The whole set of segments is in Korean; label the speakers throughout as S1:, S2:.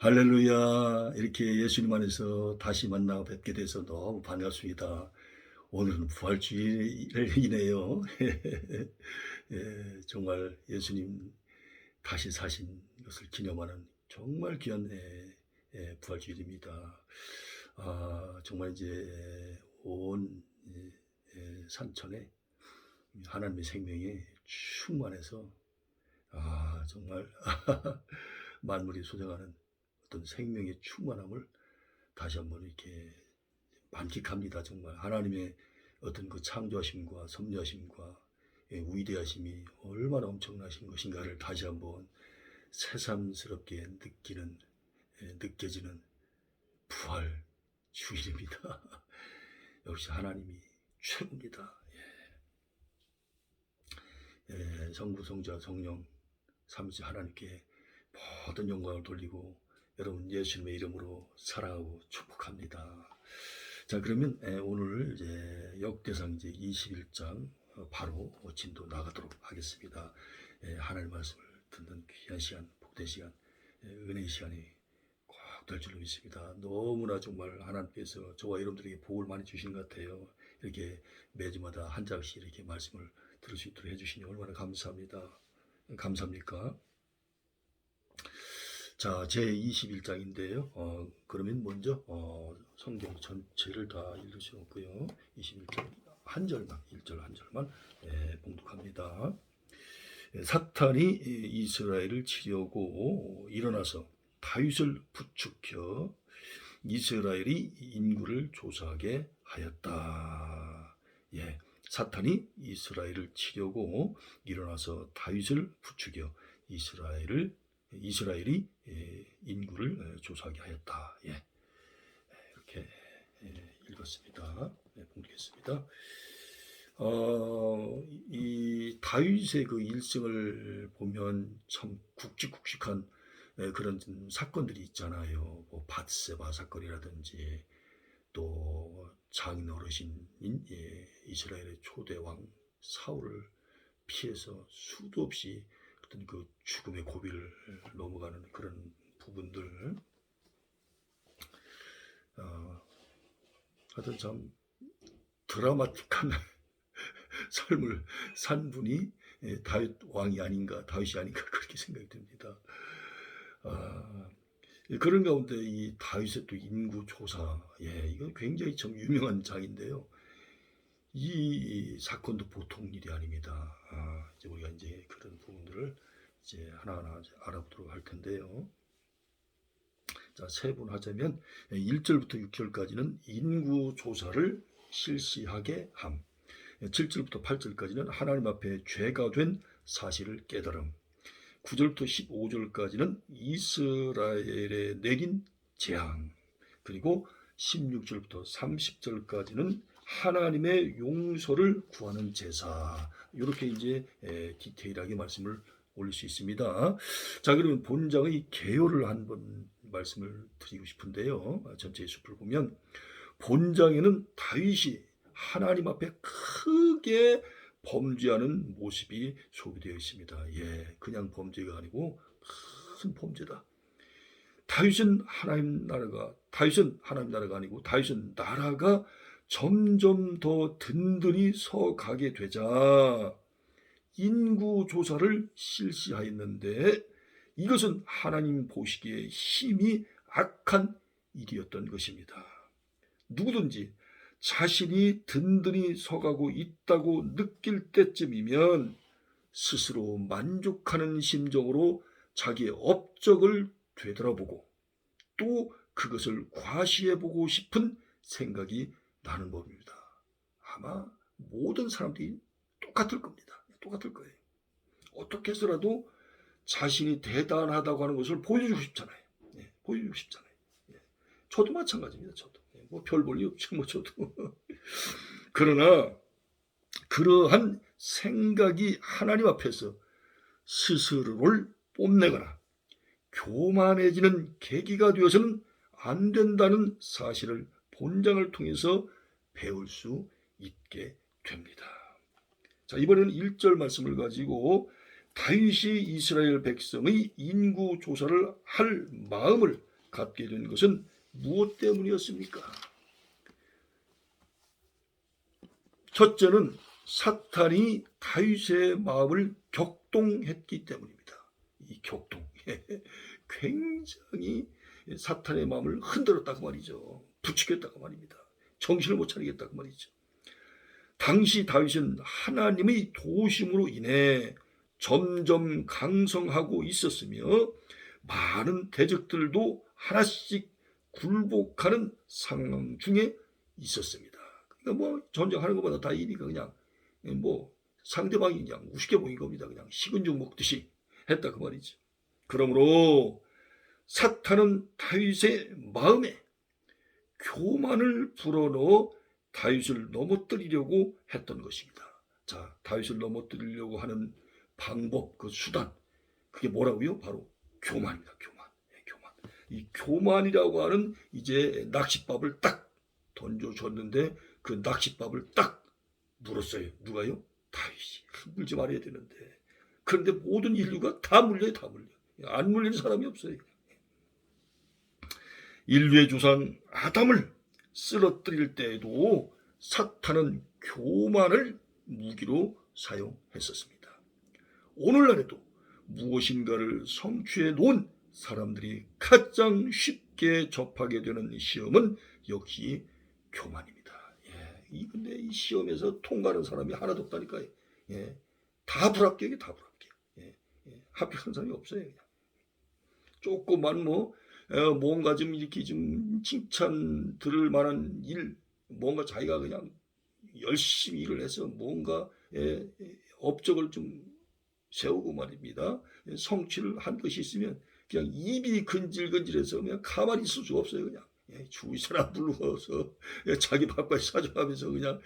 S1: 할렐루야. 이렇게 예수님 안에서 다시 만나 뵙게 돼서 너무 반갑습니다. 오늘은 부활주일이네요. 정말 예수님 다시 사신 것을 기념하는 정말 귀한 부활주일입니다. 정말 이제 온 산천에 하나님의 생명이 충만해서 정말 만물이 소생하는 어떤 생명의 충만함을 다시 한번 이렇게 만끽합니다. 정말 하나님의 어떤 그 창조하심과 섭리하심과 위대하심이 얼마나 엄청나신 것인가를 다시 한번 새삼스럽게 느껴지는 부활 주일입니다. 역시 하나님이 최고입니다. 성부, 성자, 성령 삼위일체 하나님께 모든 영광을 돌리고 여러분 예수님의 이름으로 사랑하고 축복합니다. 자, 그러면 오늘 이제 역대상 이제 21장 바로 진도 나가도록 하겠습니다. 하나님 말씀을 듣는 귀한 시간, 복된 시간, 은혜의 시간이 꼭 될 줄로 믿습니다. 너무나 정말 하나님께서 저와 여러분들에게 복을 많이 주시는 것 같아요. 이렇게 매주마다 한 장씩 이렇게 말씀을 들을 수 있도록 해주시니 얼마나 감사합니다. 감사합니까? 자, 제 21장인데요. 그러면 먼저 성경 전체를 다 읽을 수 없고요. 21장 한 절만, 1절 한 절만 봉독합니다. 사탄이 이스라엘을 치려고 일어나서 다윗을 부추겨 이스라엘이 인구를 조사하게 하였다. 사탄이 이스라엘을 치려고 일어나서 다윗을 부추겨 이스라엘이 인구를 조사하게 하였다. 이렇게 읽었습니다. 봉독했습니다. 이 다윗의 그 일생을 보면 참 굵직굵직한 그런 사건들이 있잖아요. 뭐 밧세바 사건이라든지 또 장인 어르신인 이스라엘의 초대 왕 사울을 피해서 수도 없이 어떤 그 죽음의 고비를 넘어가는 그런 부분들, 하여튼 참 드라마틱한 삶을 산 분이 다윗이 아닌가 그렇게 생각이 듭니다. 그런 가운데 이 다윗의 또 인구 조사, 이거 굉장히 참 유명한 장인데요. 이 사건도 보통 일이 아닙니다. 이제 우리가 이제 그런 부분들을 이제 하나하나 알아보도록 할 텐데요. 자, 세분하자면 1절부터 6절까지는 인구 조사를 실시하게 함. 7절부터 8절까지는 하나님 앞에 죄가 된 사실을 깨달음. 9절부터 15절까지는 이스라엘에 내린 재앙. 그리고 16절부터 30절까지는 하나님의 용서를 구하는 제사. 이렇게 이제 디테일하게 말씀을 올릴 수 있습니다. 자, 그러면 본장의 개요를 한번 말씀을 드리고 싶은데요. 전체의 숲을 보면 본장에는 다윗이 하나님 앞에 크게 범죄하는 모습이 소개되어 있습니다. 그냥 범죄가 아니고 큰 범죄다. 다윗은 하나님 나라가 아니고 다윗은 나라가 점점 더 든든히 서가게 되자 인구 조사를 실시하였는데 이것은 하나님 보시기에 힘이 악한 일이었던 것입니다. 누구든지 자신이 든든히 서가고 있다고 느낄 때쯤이면 스스로 만족하는 심정으로 자기의 업적을 되돌아보고 또 그것을 과시해보고 싶은 생각이 나는 법입니다. 아마 모든 사람들이 똑같을 겁니다. 똑같을 거예요. 어떻게 해서라도 자신이 대단하다고 하는 것을 보여주고 싶잖아요. 보여주고 싶잖아요. 저도 마찬가지입니다. 저도. 뭐 별 볼 일 없죠. 뭐 저도. 그러나 그러한 생각이 하나님 앞에서 스스로를 뽐내거나 교만해지는 계기가 되어서는 안 된다는 사실을 본장을 통해서 배울 수 있게 됩니다. 자, 이번에는 1절 말씀을 가지고 다윗이 이스라엘 백성의 인구 조사를 할 마음을 갖게 된 것은 무엇 때문이었습니까? 첫째는 사탄이 다윗의 마음을 격동했기 때문입니다. 이 격동, 굉장히 사탄의 마음을 흔들었다고 말이죠. 부추겼다고 말입니다. 정신을 못 차리겠다고 말이죠. 당시 다윗은 하나님의 도우심으로 인해 점점 강성하고 있었으며 많은 대적들도 하나씩 굴복하는 상황 중에 있었습니다. 그러니까 뭐 전쟁하는 것보다 다 이니까 그냥 뭐 상대방이 그냥 우습게 보인 겁니다. 그냥 식은 죽 먹듯이 했다 그 말이죠. 그러므로 사탄은 다윗의 마음에 교만을 불어넣어 다윗을 넘어뜨리려고 했던 것입니다. 자, 다윗을 넘어뜨리려고 하는 방법, 그 수단, 그게 뭐라고요? 바로 교만입니다. 교만. 교만. 이 교만이라고 하는 이제 낚싯밥을 딱 던져줬는데 그 낚싯밥을 딱 물었어요. 누가요? 다윗이. 물지 말아야 되는데. 그런데 모든 인류가 다 물려요. 다 물려. 안 물리는 사람이 없어요. 인류의 조상 아담을 쓰러뜨릴 때에도 사탄은 교만을 무기로 사용했었습니다. 오늘날에도 무엇인가를 성취해 놓은 사람들이 가장 쉽게 접하게 되는 시험은 역시 교만입니다. 근데 이 시험에서 통과하는 사람이 하나도 없다니까요. 다 불합격이 다 불합격. 합격한 사람이 없어요. 그냥. 조금만 뭔가 좀 이렇게 좀 칭찬 들을 만한 일, 뭔가 자기가 그냥 열심히 일을 해서 뭔가 업적을 좀 세우고 말입니다. 성취를 한 것이 있으면 그냥 입이 근질근질해서 그냥 가만히 있을 수가 없어요. 그냥 주위 사람 불러서 자기 밥까지 사줘하면서 그냥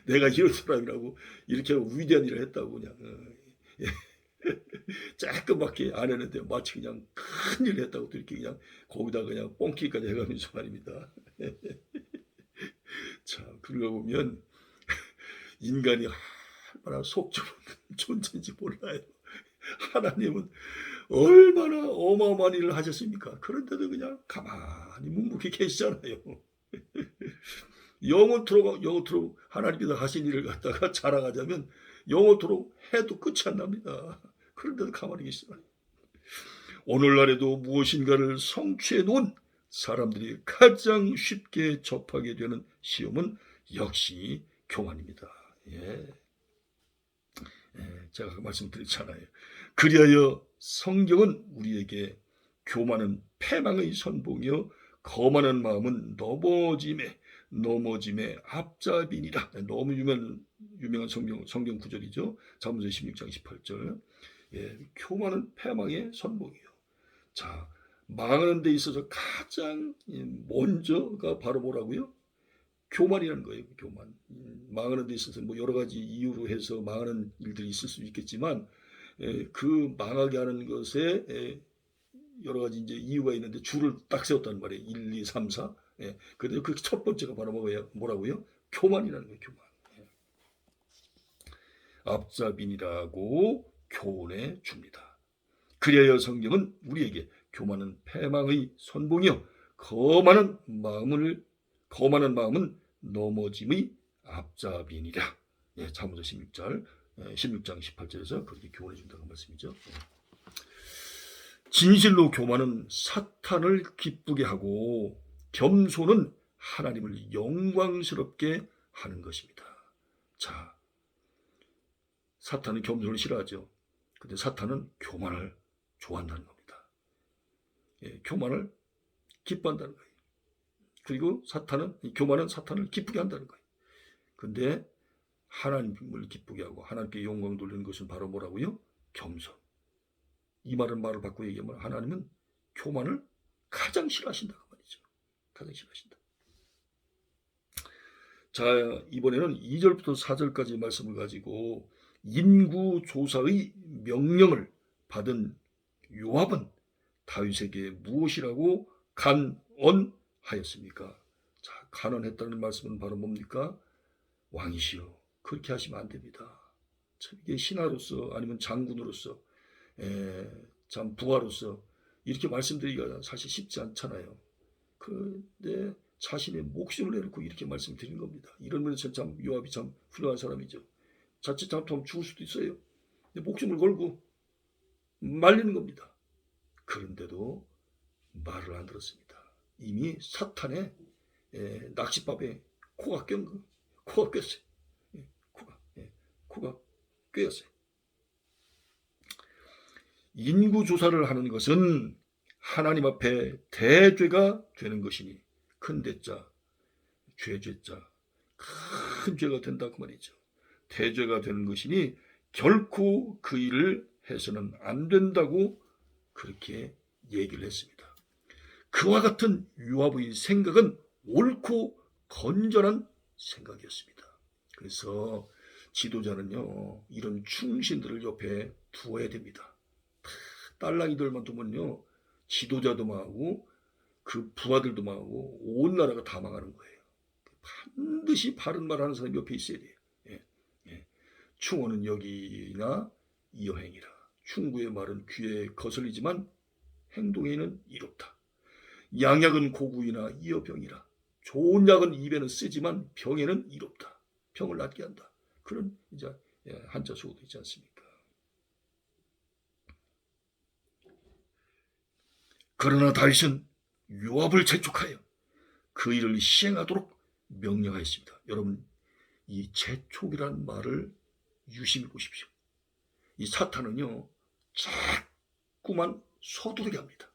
S1: 내가 이런 사람이라고 이렇게 위대한 일을 했다고 그냥 조금밖에 안 했는데 마치 그냥 큰일을 했다고 이렇게 그냥 거기다 그냥 뻥튀기까지 해가면서 말입니다. 자, 그러고 보면 인간이 얼마나 속 좁은 존재인지 몰라요. 하나님은 얼마나 어마어마한 일을 하셨습니까? 그런데도 그냥 가만히 묵묵히 계시잖아요. 영원토록 하나님께서 하신 일을 갖다가 자랑하자면 영원토록 해도 끝이 안 납니다. 그런데도 가만히 계시잖아요. 오늘날에도 무엇인가를 성취해 놓은 사람들이 가장 쉽게 접하게 되는 시험은 역시 교만입니다. 제가 말씀드렸잖아요. 그리하여 성경은 우리에게 교만은 패망의 선봉이요 거만한 마음은 넘어짐의 앞잡이니라. 너무 유명한 성경 구절이죠. 잠언서 16장 18절. 교만은 패망의 선봉이요. 자, 망하는 데 있어서 가장 먼저가 바로 뭐라고요? 교만이라는 거예요. 교만. 망하는 데 있어서 뭐 여러 가지 이유로 해서 망하는 일들이 있을 수 있겠지만 그 망하게 하는 것에 여러 가지 이제 이유가 있는데 줄을 딱 세웠단 말이에요. 1, 2, 3, 4. 그런데 그 첫 번째가 바로 뭐라고요? 교만이라는 거예요. 교만. 앞잡인이라고 교훈해 줍니다. 그리하여 성경은 우리에게 교만은 패망의 선봉이요 거만한 마음은 넘어짐의 앞잡이니라. 잠언서 16장 18절에서 그렇게 교훈해 준다는 말씀이죠. 진실로 교만은 사탄을 기쁘게 하고 겸손은 하나님을 영광스럽게 하는 것입니다. 자, 사탄은 겸손을 싫어하죠. 근데 사탄은 교만을 좋아한다는 겁니다. 교만을 기뻐한다는 거예요. 그리고 교만은 사탄을 기쁘게 한다는 거예요. 근데 하나님을 기쁘게 하고 하나님께 영광 돌리는 것은 바로 뭐라고요? 겸손. 이 말을 바꾸고 얘기하면 하나님은 교만을 가장 싫어하신다고 말이죠. 가장 싫어하신다. 자, 이번에는 2절부터 4절까지 말씀을 가지고 인구조사의 명령을 받은 요압은 다윗에게 무엇이라고 간언하였습니까? 자, 간언했다는 말씀은 바로 뭡니까? 왕이시여, 그렇게 하시면 안 됩니다. 참 이게 신하로서 아니면 장군으로서 참 부하로서 이렇게 말씀드리기가 사실 쉽지 않잖아요. 그런데 자신의 목숨을 내놓고 이렇게 말씀드린 겁니다. 이런 면에서 참 요압이 참 훌륭한 사람이죠. 자칫 잘못하면 죽을 수도 있어요. 근데 목숨을 걸고 말리는 겁니다. 그런데도 말을 안 들었습니다. 이미 사탄의 낚싯밥에 코가 꼈어요. 코가 꿰었어요. 인구 조사를 하는 것은 하나님 앞에 대죄가 되는 것이니, 큰 대자, 죄죄자, 큰 죄가 된다 그 말이죠. 대죄가 되는 것이니 결코 그 일을 해서는 안 된다고 그렇게 얘기를 했습니다. 그와 같은 요압의 생각은 옳고 건전한 생각이었습니다. 그래서 지도자는요, 이런 충신들을 옆에 두어야 됩니다. 딸랑이들만 두면요, 지도자도 망하고 그 부하들도 망하고 온 나라가 다 망하는 거예요. 반드시 바른 말하는 사람이 옆에 있어야 돼요. 충언은 여기나 이여행이라. 충구의 말은 귀에 거슬리지만 행동에는 이롭다. 양약은 고구이나 이여병이라. 좋은 약은 입에는 쓰지만 병에는 이롭다. 병을 낫게 한다. 그런 이제 한자 수어도 있지 않습니까? 그러나 다윗은 요압을 재촉하여 그 일을 시행하도록 명령하였습니다. 여러분, 이 재촉이라는 말을 유심히 보십시오. 이 사탄은요, 자꾸만 서두르게 합니다.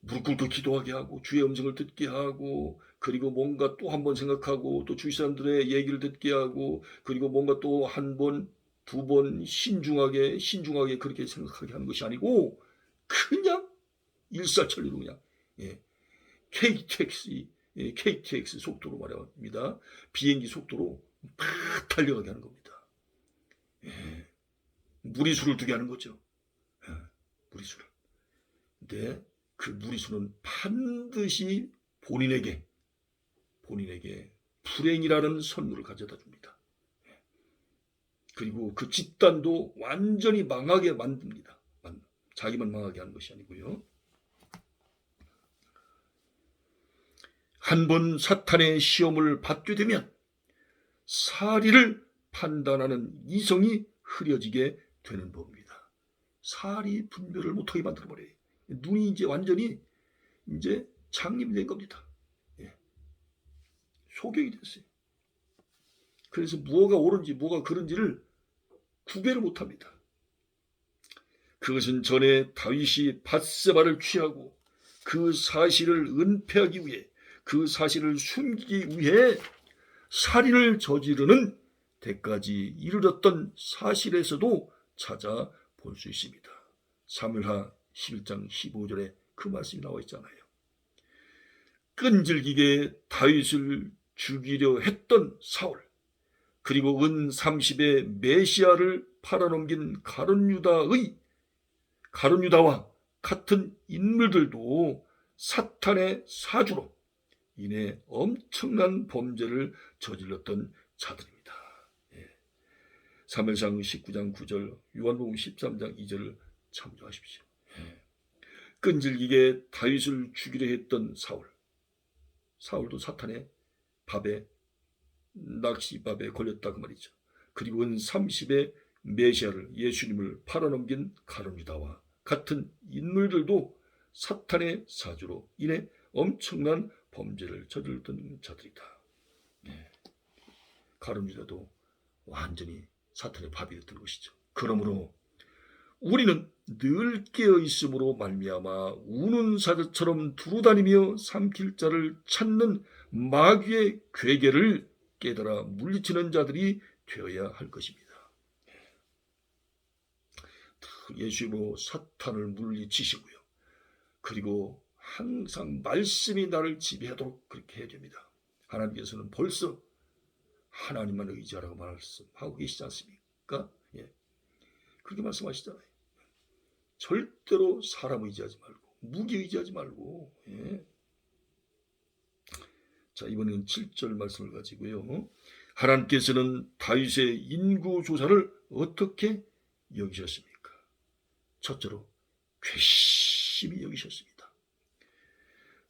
S1: 무릎 꿇고 기도하게 하고 주의 음성을 듣게 하고, 그리고 뭔가 또 한 번 생각하고, 또 주위 사람들의 얘기를 듣게 하고, 그리고 뭔가 또 한 번, 두 번 신중하게 그렇게 생각하게 하는 것이 아니고 그냥 일사천리로 그냥 KTX 속도로 말합니다. 비행기 속도로 팍 달려가게 하는 겁니다. 무리수를 두게 하는 거죠. 무리수를. 근데 그 무리수는 반드시 본인에게 불행이라는 선물을 가져다 줍니다. 그리고 그 집단도 완전히 망하게 만듭니다. 자기만 망하게 하는 것이 아니고요. 한번 사탄의 시험을 받게 되면 사리를 판단하는 이성이 흐려지게 되는 법입니다. 사리 분별을 못하게 만들어버려요. 눈이 이제 완전히 이제 장님이 된 겁니다. 소경이 됐어요. 그래서 무엇가 옳은지 무엇가 그른지를 구별을 못합니다. 그것은 전에 다윗이 밧세바를 취하고 그 사실을 은폐하기 위해, 그 사실을 숨기기 위해 살인을 저지르는 데까지 이르렀던 사실에서도 찾아볼 수 있습니다. 사무엘하 11장 15절에 그 말씀이 나와 있잖아요. 끈질기게 다윗을 죽이려 했던 사울, 그리고 은 30의 메시아를 팔아넘긴 가룟유다와 같은 인물들도 사탄의 사주로 인해 엄청난 범죄를 저질렀던 자들입니다. 사무엘상 19장 9절, 요한복음 13장 2절을 참조하십시오. 끈질기게 다윗을 죽이려 했던 사울도 사탄의 낚시밥에 걸렸다 그 말이죠. 그리고 은 30의 메시아를, 예수님을 팔아넘긴 가룟유다와 같은 인물들도 사탄의 사주로 인해 엄청난 범죄를 저질렀던 자들이다. 가룟유다도 완전히 사탄의 밥이 됐던 것이죠. 그러므로 우리는 늘 깨어 있음으로 말미암아 우는 사자처럼 두루다니며 삼킬 자를 찾는 마귀의 괴계를 깨달아 물리치는 자들이 되어야 할 것입니다. 예수님으로 사탄을 물리치시고요. 그리고 항상 말씀이 나를 지배하도록 그렇게 해야 됩니다. 하나님께서는 벌써 하나님만 의지하라고 말씀하고 계시지 않습니까? 그렇게 말씀하시잖아요. 절대로 사람 의지하지 말고, 무기 의지하지 말고. 자, 이번에는 7절 말씀을 가지고요. 하나님께서는 다윗의 인구 조사를 어떻게 여기셨습니까? 첫째로 극심히 여기셨습니다.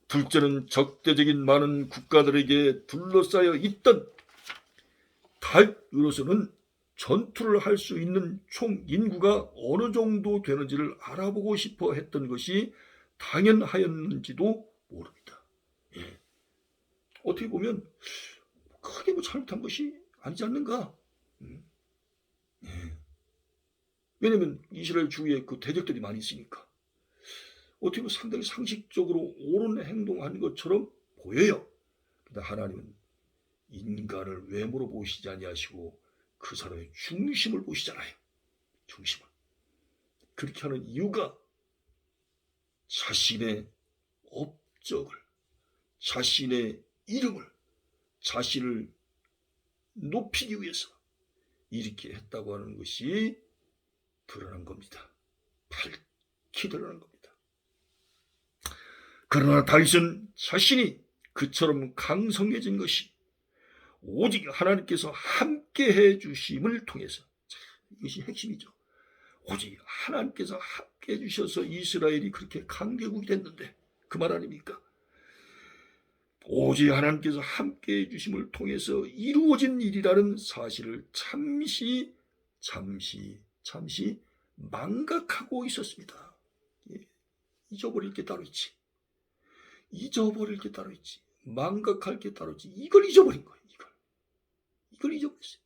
S1: 둘째는 적대적인 많은 국가들에게 둘러싸여 있던 달으로서는 전투를 할 수 있는 총 인구가 어느 정도 되는지를 알아보고 싶어 했던 것이 당연하였는지도 모릅니다. 예. 어떻게 보면 크게 뭐 잘못한 것이 아니지 않는가? 예. 왜냐하면 이스라엘 주위에 그 대적들이 많이 있으니까 어떻게 보면 상당히 상식적으로 옳은 행동한 것처럼 보여요. 그런데 하나님은 인간을 외모로 보시지 아니하시고 그 사람의 중심을 보시잖아요. 중심을. 그렇게 하는 이유가 자신의 업적을, 자신의 이름을, 자신을 높이기 위해서 이렇게 했다고 하는 것이 드러난 겁니다. 밝히 드러난 겁니다. 그러나 다윗은 자신이 그처럼 강성해진 것이 오직 하나님께서 함께 해주심을 통해서, 이것이 핵심이죠. 오직 하나님께서 함께 해주셔서 이스라엘이 그렇게 강대국이 됐는데 그 말 아닙니까? 오직 하나님께서 함께 해주심을 통해서 이루어진 일이라는 사실을 잠시 망각하고 있었습니다. 잊어버릴 게 따로 있지. 잊어버릴 게 따로 있지. 망각할 게 따로 있지. 이걸 잊어버린 거예요. 이걸 잊어버렸어요.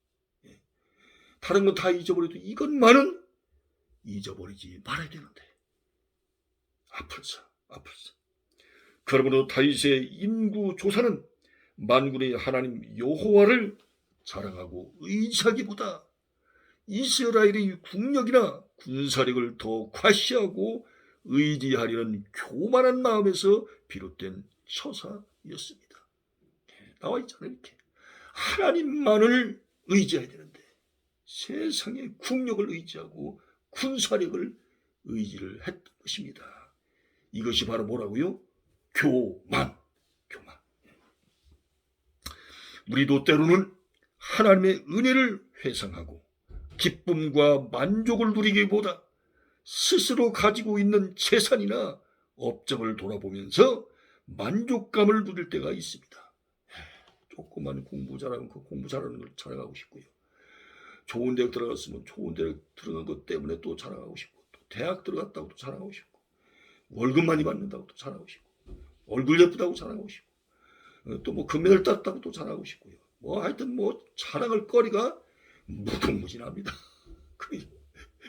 S1: 다른 건 다 잊어버려도 이것만은 잊어버리지 말아야 되는데. 아플서. 그러므로 다윗의 인구 조사는 만군의 하나님 여호와를 자랑하고 의지하기보다 이스라엘의 국력이나 군사력을 더 과시하고 의지하려는 교만한 마음에서 비롯된 처사였습니다. 나와 있잖아요. 이렇게 하나님만을 의지해야 되는데 세상의 국력을 의지하고 군사력을 의지를 했던 것입니다. 이것이 바로 뭐라고요? 교만. 우리도 때로는 하나님의 은혜를 회상하고 기쁨과 만족을 누리기보다 스스로 가지고 있는 재산이나 업적을 돌아보면서 만족감을 누릴 때가 있습니다. 조그만 공부 잘하는 그 공부 잘하는 걸 자랑하고 싶고요. 좋은 대학 들어갔으면 좋은 대학 들어간 것 때문에 또 자랑하고 싶고, 또 대학 들어갔다고 또 자랑하고 싶고, 월급 많이 받는다고 또 자랑하고 싶고, 얼굴 예쁘다고 자랑하고 싶고, 또 뭐 금메달 땄다고 또 자랑하고 싶고요. 뭐 하여튼 뭐 자랑할 거리가 무궁무진합니다.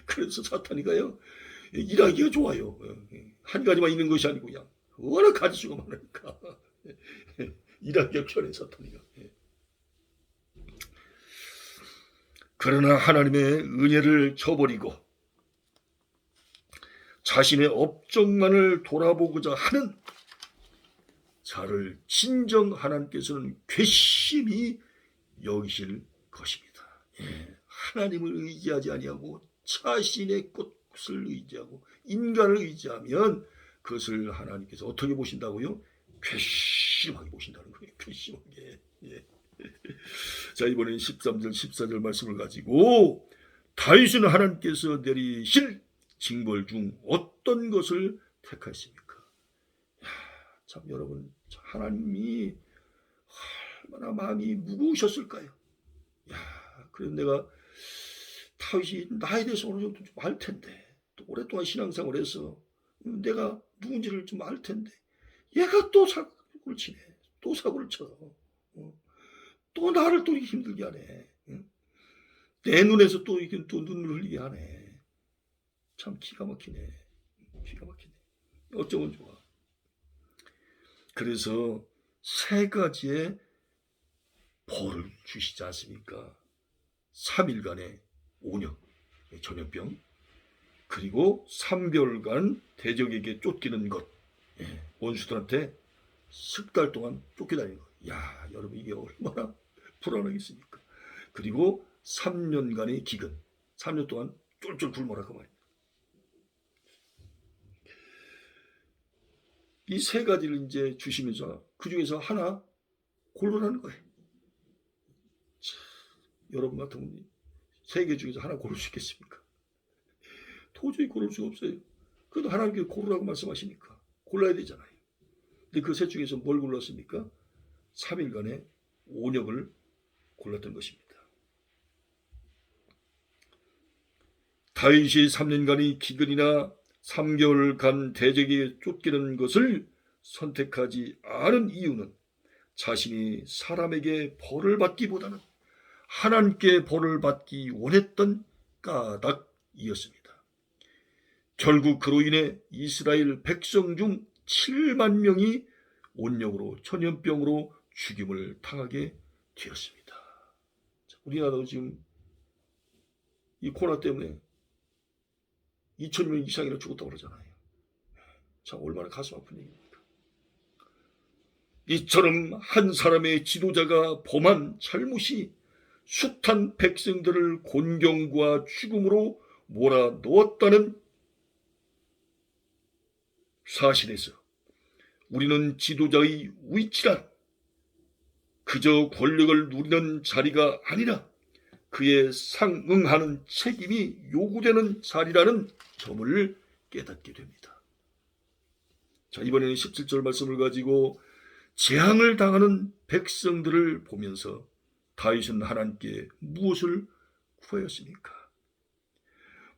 S1: 그래서 사탄이가요, 일하기가 좋아요. 한 가지만 있는 것이 아니고 그냥 워낙 가지수가 많으니까 일하기가 편해 사탄이가. 그러나 하나님의 은혜를 저버리고 자신의 업적만을 돌아보고자 하는 자를 진정 하나님께서는 괘씸히 여기실 것입니다. 하나님을 의지하지 아니하고 자신의 것을 의지하고 인간을 의지하면 그것을 하나님께서 어떻게 보신다고요? 괘씸하게 보신다는 거예요. 괘씸하게. 자, 이번엔 13절 14절 말씀을 가지고 다윗은 하나님께서 내리실 징벌 중 어떤 것을 택하십니까? 참 여러분, 하나님이 얼마나 마음이 무거우셨을까요? 그래서 내가 다윗이 나에 대해서 어느 정도 좀 알 텐데, 또 오랫동안 신앙생활을 해서 내가 누군지를 좀 알 텐데, 얘가 또 사고를 치네. 또 사고를 쳐. 또 나를 또 힘들게 하네. 내 눈에서 또 눈물 흘리게 하네. 참 기가 막히네. 어쩌면 좋아. 그래서 세 가지의 벌을 주시지 않습니까? 3일간의 온역, 전염병, 그리고 3개월간 대적에게 쫓기는 것, 원수들한테 석 달 동안 쫓겨다니는 것. 여러분 이게 얼마나 불안하겠습니까? 그리고 3년간의 기근, 3년 동안 쫄쫄 굶어라 그 말입니다. 이 세 가지를 이제 주시면서 그 중에서 하나 고르라는 거예요. 여러분 같으면 세 개 중에서 하나 고를 수 있겠습니까? 도저히 고를 수가 없어요. 그래도 하나님께 고르라고 말씀하시니까 골라야 되잖아요. 근데 그 셋 중에서 뭘 골랐습니까? 3일간의 온역을 골랐던 것입니다. 다윗이 3년간의 기근이나 3개월간 대적에게 쫓기는 것을 선택하지 않은 이유는 자신이 사람에게 벌을 받기보다는 하나님께 벌을 받기 원했던 까닭이었습니다. 결국 그로 인해 이스라엘 백성 중 7만 명이 온역으로 전염병으로 죽임을 당하게 되었습니다. 우리나라도 지금 이 코로나 때문에 2,000명 이상이나 죽었다고 그러잖아요. 참 얼마나 가슴 아픈 얘기입니까? 이처럼 한 사람의 지도자가 범한 잘못이 숱한 백성들을 곤경과 죽음으로 몰아넣었다는 사실에서 우리는 지도자의 위치란 그저 권력을 누리는 자리가 아니라 그에 상응하는 책임이 요구되는 자리라는 점을 깨닫게 됩니다. 자, 이번에는 17절 말씀을 가지고 재앙을 당하는 백성들을 보면서 다윗은 하나님께 무엇을 구하였습니까?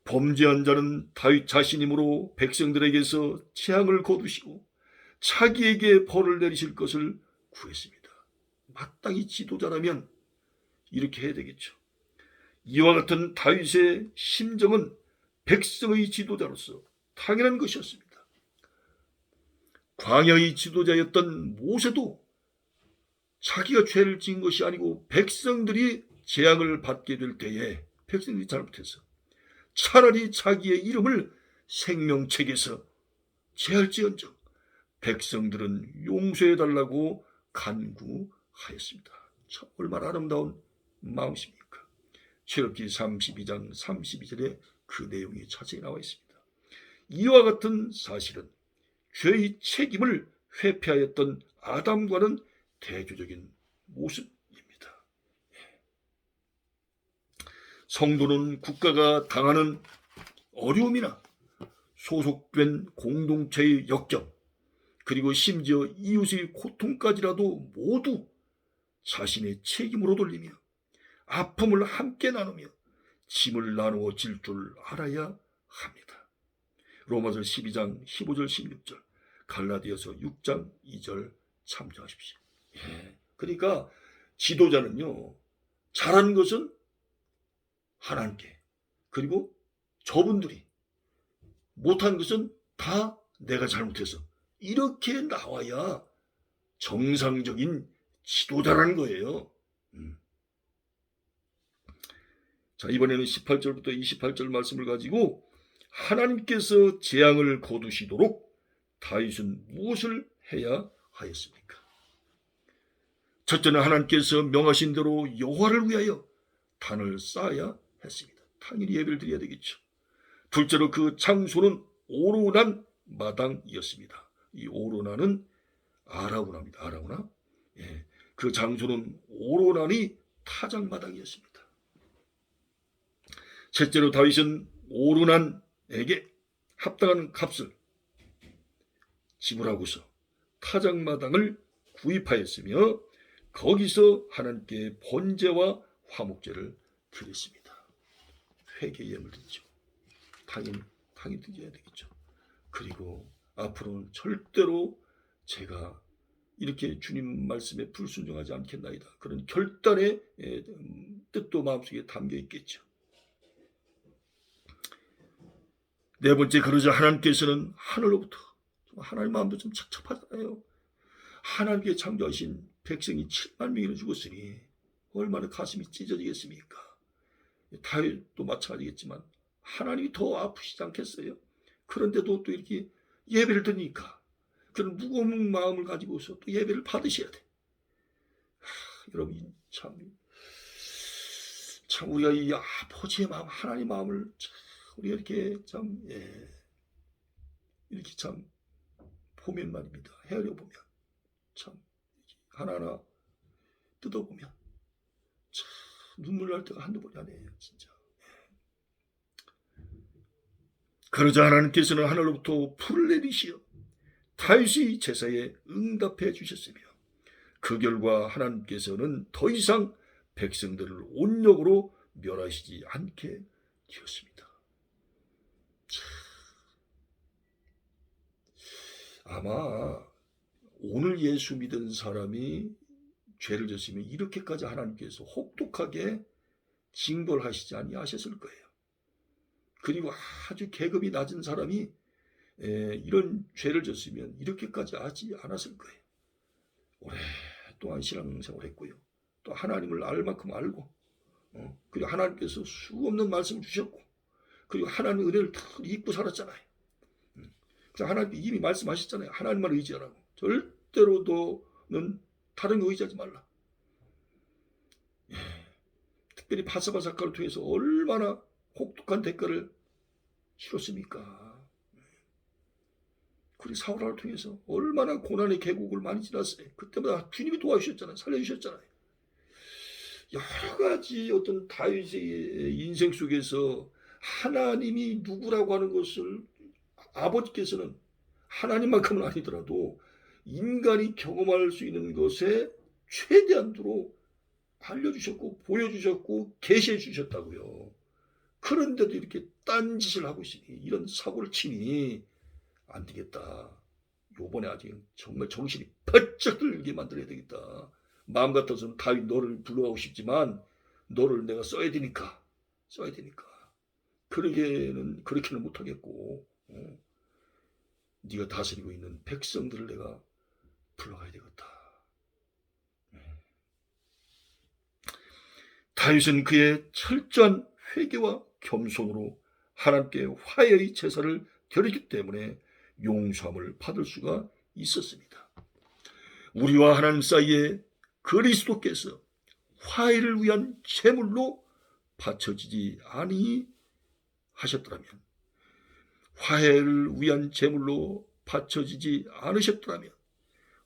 S1: 범죄한 자는 다윗 자신이므로 백성들에게서 재앙을 거두시고 자기에게 벌을 내리실 것을 구했습니다. 마땅히 지도자라면 이렇게 해야 되겠죠. 이와 같은 다윗의 심정은 백성의 지도자로서 당연한 것이었습니다. 광야의 지도자였던 모세도 자기가 죄를 지은 것이 아니고 백성들이 재앙을 받게 될 때에 백성들이 잘못해서 차라리 자기의 이름을 생명책에서 제할지언정 백성들은 용서해달라고 간구하였습니다. 참 얼마나 아름다운 마음이십니까? 출애굽기 32장 32절에 그 내용이 자세히 나와 있습니다. 이와 같은 사실은 죄의 책임을 회피하였던 아담과는 대조적인 모습입니다. 성도는 국가가 당하는 어려움이나 소속된 공동체의 역경, 그리고 심지어 이웃의 고통까지라도 모두 자신의 책임으로 돌리며 아픔을 함께 나누며 짐을 나누어 질 줄 알아야 합니다. 로마서 12장 15절 16절, 갈라디아서 6장 2절 참조하십시오. 그러니까 지도자는요, 잘하는 것은 하나님께, 그리고 저분들이 못한 것은 다 내가 잘못해서, 이렇게 나와야 정상적인 지도자라는 거예요. 자, 이번에는 18절부터 28절 말씀을 가지고 하나님께서 재앙을 거두시도록 다윗은 무엇을 해야 하였습니까? 첫째는 하나님께서 명하신 대로 여호와를 위하여 단을 쌓아야 했습니다. 당연히 예배를 드려야 되겠죠. 둘째로 그 장소는 오로난 마당이었습니다. 이 오로난은 아라우나입니다. 아라우나. 그 장소는 오로난이 타작마당이었습니다. 셋째로 다윗은 오로난에게 합당한 값을 지불하고서 타작마당을 구입하였으며 거기서 하나님께 번제와 화목제를 드렸습니다. 회개 예물 드리죠. 당연히 드려야 되겠죠. 그리고 앞으로는 절대로 제가 이렇게 주님 말씀에 불순종하지 않겠나이다. 그런 결단의 뜻도 마음속에 담겨 있겠죠. 네 번째, 그러자 하나님께서는 하늘로부터, 하나님 마음도 좀 착잡하잖아요. 하나님께 창조하신 백성이 7만 명이나 죽었으니 얼마나 가슴이 찢어지겠습니까? 다윗도 마찬가지겠지만 하나님이 더 아프시지 않겠어요? 그런데도 또 이렇게 예배를 드리니까 그런 무거운 마음을 가지고서 또 예배를 받으셔야 돼. 여러분, 참 우리가 이 아버지의 마음, 하나님의 마음을 우리가 이렇게 이렇게 참 보면 말입니다. 헤아려 보면 참 하나하나 뜯어보면 참 눈물 날 때가 한두 번이 아니에요, 진짜. 그러자 하나님께서는 하늘로부터 불을 내리시어 다윗의 제사에 응답해 주셨으며 그 결과 하나님께서는 더 이상 백성들을 온역으로 멸하시지 않게 되었습니다. 아마 오늘 예수 믿은 사람이 죄를 졌으면 이렇게까지 하나님께서 혹독하게 징벌 하시지 아니하셨을 거예요. 그리고 아주 계급이 낮은 사람이 이런 죄를 졌으면 이렇게까지 하지 않았을 거예요. 오랫동안 신앙생활을 했고요. 또 하나님을 알 만큼 알고 그리고 하나님께서 수없는 말씀을 주셨고 그리고 하나님의 은혜를 다 잊고 살았잖아요. 그래서 하나님이 이미 말씀하셨잖아요. 하나님만 의지하라고. 절대로 너는 다른 거 의지하지 말라. 특별히 바사바 사건을 통해서 얼마나 혹독한 대가를 치렀습니까? 그리고 사울을 통해서 얼마나 고난의 계곡을 많이 지났어요. 그때마다 주님이 도와주셨잖아요. 살려주셨잖아요. 여러 가지 어떤 다윗의 인생 속에서 하나님이 누구라고 하는 것을 아버지께서는 하나님만큼은 아니더라도 인간이 경험할 수 있는 것에 최대한도로 알려주셨고 보여주셨고 계시해 주셨다고요. 그런데도 이렇게 딴짓을 하고 있으니 이런 사고를 치니 안 되겠다. 요번에 아직 정말 정신이 바짝 들게 만들어야 되겠다. 마음 같아서는 다윗 너를 불러가고 싶지만 너를 내가 써야 되니까 그렇게는 못하겠고 네가 다스리고 있는 백성들을 내가 불러가야 되겠다. 다윗은 그의 철저한 회개와 겸손으로 하나님께 화해의 제사를 드렸기 때문에 용서함을 받을 수가 있었습니다. 우리와 하나님 사이에 그리스도께서 화해를 위한 제물로 바쳐지지 아니하셨더라면, 화해를 위한 제물로 바쳐지지 않으셨더라면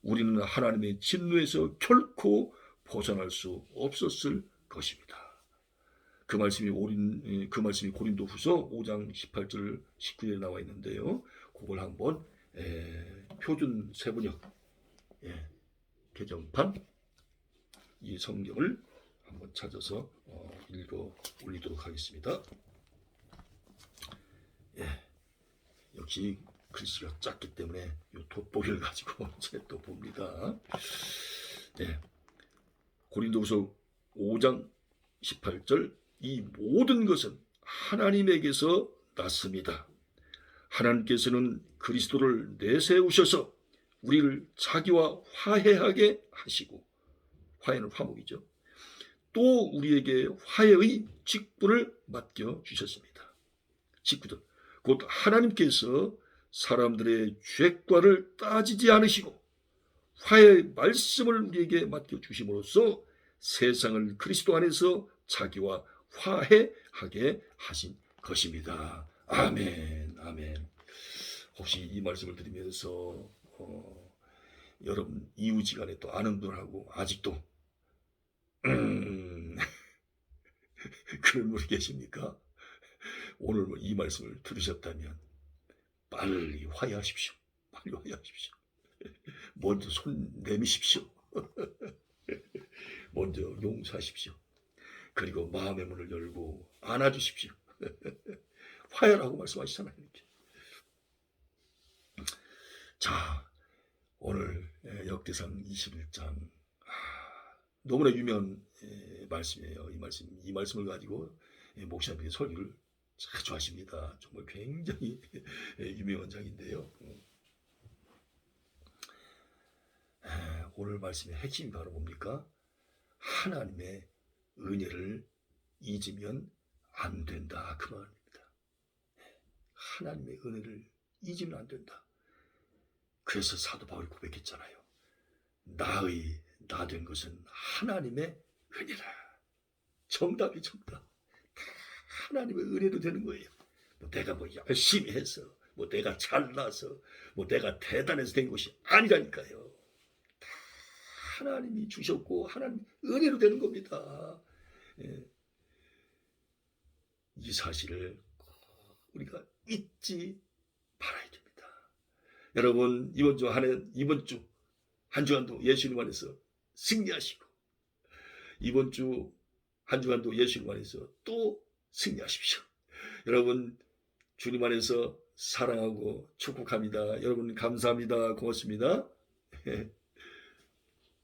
S1: 우리는 하나님의 진노에서 결코 벗어날 수 없었을 것입니다. 그 말씀이 고린도후서 5장 18절 19절에 나와 있는데요. 그걸 한번 표준 세번역 개정판 이 성경을 한번 찾아서 읽어 올리도록 하겠습니다. 역시 글씨가 작기 때문에 이 돋보기를 가지고 제가 또 봅니다. 고린도후서 5장 18절 이 모든 것은 하나님에게서 났습니다. 하나님께서는 그리스도를 내세우셔서 우리를 자기와 화해하게 하시고, 화해는 화목이죠. 또 우리에게 화해의 직분을 맡겨주셨습니다. 19절 곧 하나님께서 사람들의 죄과를 따지지 않으시고 화해의 말씀을 우리에게 맡겨주심으로써 세상을 그리스도 안에서 자기와 화해하게 하신 것입니다. 아멘, 아멘. 혹시 이 말씀을 드리면서 여러분 이웃지간에 또 아는 분하고 아직도 그런 분이 계십니까? 오늘 이 말씀을 들으셨다면 빨리 화해하십시오. 빨리 화해하십시오. 먼저 손 내미십시오. 먼저 용서하십시오. 그리고 마음의 문을 열고 안아주십시오. 화해라고 말씀하시잖아요. 이렇게. 자, 오늘 역대상 21장 너무나 유명한 말씀이에요. 이 말씀을 가지고 목사님이 설교를 자주 하십니다. 정말 굉장히 유명한 장인데요. 오늘 말씀의 핵심이 바로 뭡니까? 하나님의 은혜를 잊으면 안 된다. 그 말입니다. 하나님의 은혜를 잊으면 안 된다. 그래서 사도 바울이 고백했잖아요. 나 된 것은 하나님의 은혜라. 정답이 정답. 하나님의 은혜로 되는 거예요. 내가 열심히 해서, 내가 잘나서, 내가 대단해서 된 것이 아니라니까요. 하나님이 주셨고 하나님 은혜로 되는 겁니다. 이 사실을 우리가 잊지 말아야 됩니다. 여러분 이번 주 한 주간도 예수님 안에서 승리하시고 이번 주 한 주간도 예수님 안에서 또 승리하십시오. 여러분 주님 안에서 사랑하고 축복합니다. 여러분 감사합니다. 고맙습니다.